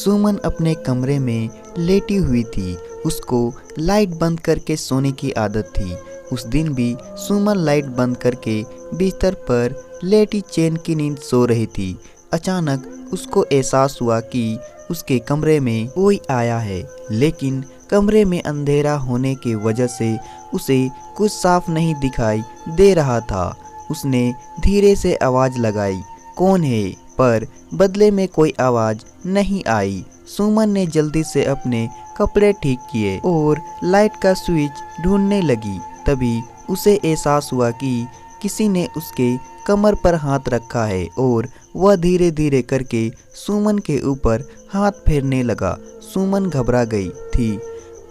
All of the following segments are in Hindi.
सुमन अपने कमरे में लेटी हुई थी। उसको लाइट बंद करके सोने की आदत थी। उस दिन भी सुमन लाइट बंद करके बिस्तर पर लेटी चैन की नींद सो रही थी। अचानक उसको एहसास हुआ कि उसके कमरे में कोई आया है, लेकिन कमरे में अंधेरा होने की वजह से उसे कुछ साफ नहीं दिखाई दे रहा था। उसने धीरे से आवाज लगाई, कौन है? पर बदले में कोई आवाज नहीं आई। सुमन ने जल्दी से अपने कपड़े ठीक किए और लाइट का स्विच ढूंढने लगी। तभी उसे एहसास हुआ कि किसी ने उसके कमर पर हाथ रखा है और वह धीरे धीरे करके सुमन के ऊपर हाथ फेरने लगा। सुमन घबरा गई थी।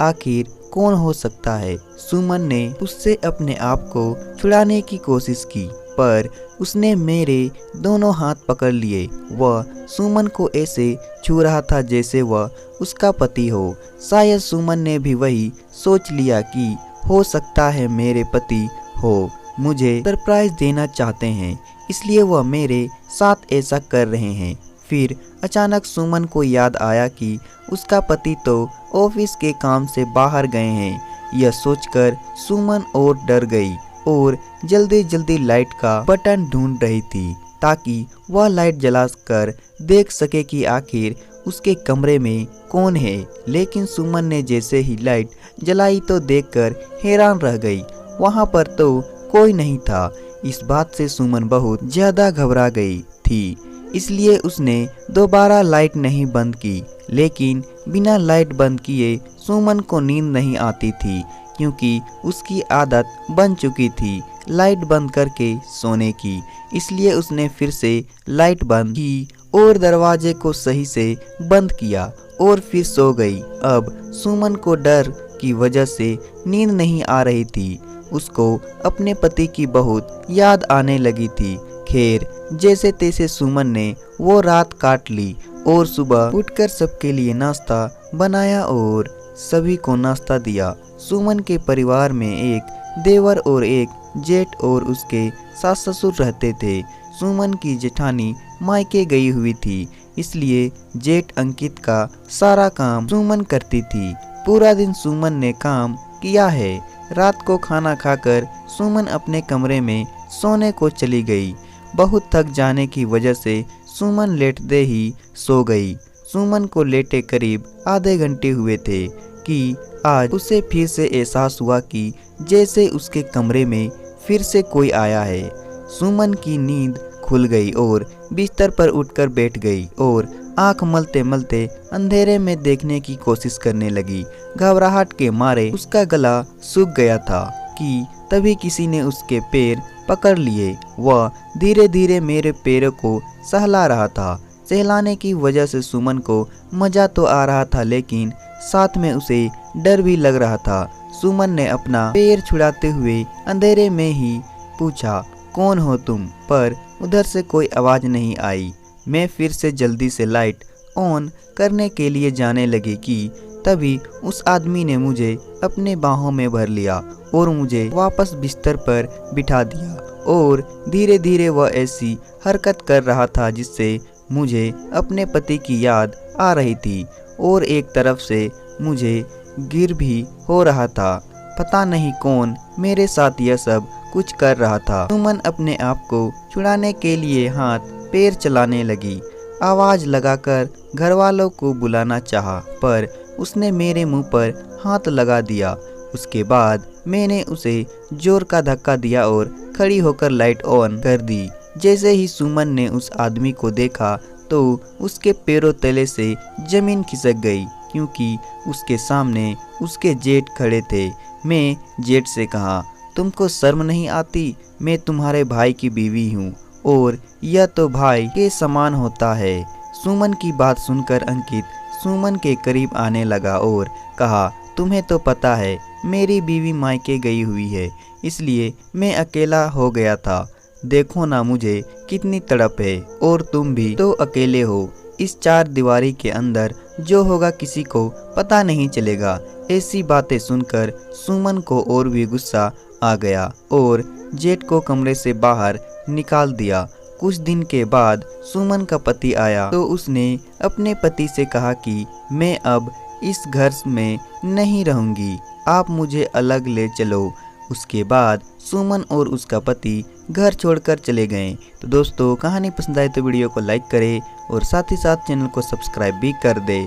आखिर कौन हो सकता है? सुमन ने उससे अपने आप को छुड़ाने की कोशिश की, पर उसने मेरे दोनों हाथ पकड़ लिए। वह सुमन को ऐसे छू रहा था जैसे वह उसका पति हो। शायद सुमन ने भी वही सोच लिया कि हो सकता है मेरे पति हो, मुझे सरप्राइज देना चाहते हैं, इसलिए वह मेरे साथ ऐसा कर रहे हैं। फिर अचानक सुमन को याद आया कि उसका पति तो ऑफिस के काम से बाहर गए हैं। यह सोचकर सुमन और डर गई और जल्दी जल्दी लाइट का बटन ढूंढ रही थी ताकि वह लाइट जलाकर देख सके कि आखिर उसके कमरे में कौन है। लेकिन सुमन ने जैसे ही लाइट जलाई तो देखकर हैरान रह गई। वहां पर तो कोई नहीं था। इस बात से सुमन बहुत ज्यादा घबरा गई थी, इसलिए उसने दोबारा लाइट नहीं बंद की। लेकिन बिना लाइट बंद किए सुमन को नींद नहीं आती थी, क्योंकि उसकी आदत बन चुकी थी लाइट बंद करके सोने की। इसलिए उसने फिर से लाइट बंद की और दरवाजे को सही से बंद किया और फिर सो गई। अब सुमन को डर की वजह से नींद नहीं आ रही थी। उसको अपने पति की बहुत याद आने लगी थी। खैर, जैसे तैसे सुमन ने वो रात काट ली और सुबह उठकर सबके लिए नाश्ता बनाया और सभी को नाश्ता दिया। सुमन के परिवार में एक देवर और एक जेठ और उसके सास ससुर रहते थे। सुमन की जेठानी मायके गई हुई थी, इसलिए जेठ अंकित का सारा काम सुमन करती थी। पूरा दिन सुमन ने काम किया है। रात को खाना खाकर सुमन अपने कमरे में सोने को चली गई। बहुत थक जाने की वजह से सुमन लेटते ही सो गई। सुमन को लेटे करीब आधे घंटे हुए थे कि आज उसे फिर से एहसास हुआ कि जैसे उसके कमरे में फिर से कोई आया है। सुमन की नींद खुल गई और बिस्तर पर उठकर बैठ गई और आंख मलते मलते अंधेरे में देखने की कोशिश करने लगी। घबराहट के मारे उसका गला सूख गया था कि तभी किसी ने उसके पैर पकड़ लिए। वह धीरे धीरे मेरे पैरों को सहला रहा था। सहलाने की वजह से सुमन को मजा तो आ रहा था, लेकिन साथ में उसे डर भी लग रहा था। सुमन ने अपना पैर छुड़ाते हुए अंधेरे में ही पूछा, कौन हो तुम? पर उधर से कोई आवाज नहीं आई। मैं फिर से जल्दी से लाइट ऑन करने के लिए जाने लगी कि तभी उस आदमी ने मुझे अपने बाहों में भर लिया और मुझे वापस बिस्तर पर बिठा दिया। और धीरे धीरे वह ऐसी हरकत कर रहा था जिससे मुझे अपने पति की याद आ रही थी और एक तरफ से मुझे गिर भी हो रहा था। पता नहीं कौन मेरे साथ यह सब कुछ कर रहा था। सुमन अपने आप को छुड़ाने के लिए हाथ पैर चलाने लगी। आवाज लगाकर घर वालों को बुलाना चाहा, पर उसने मेरे मुंह पर हाथ लगा दिया। उसके बाद मैंने उसे जोर का धक्का दिया और खड़ी होकर लाइट ऑन कर दी। जैसे ही सुमन ने उस आदमी को देखा तो उसके पैरों तले से जमीन खिसक गई, क्योंकि उसके सामने उसके जेठ खड़े थे। मैं जेठ से कहा, तुमको शर्म नहीं आती? मैं तुम्हारे भाई की बीवी हूँ और यह तो भाई के समान होता है। सुमन की बात सुनकर अंकित सुमन के करीब आने लगा और कहा, तुम्हें तो पता है मेरी बीवी मायके गई हुई है, इसलिए मैं अकेला हो गया था। देखो ना मुझे कितनी तड़प है, और तुम भी तो अकेले हो। इस चार दीवारी के अंदर जो होगा किसी को पता नहीं चलेगा। ऐसी बातें सुनकर सुमन को और भी गुस्सा आ गया और जेठ को कमरे से बाहर निकाल दिया। कुछ दिन के बाद सुमन का पति आया तो उसने अपने पति से कहा कि मैं अब इस घर में नहीं रहूंगी, आप मुझे अलग ले चलो। उसके बाद सुमन और उसका पति घर छोड़कर चले गए। तो दोस्तों, कहानी पसंद आए तो वीडियो को लाइक करें और साथ ही साथ चैनल को सब्सक्राइब भी कर दे।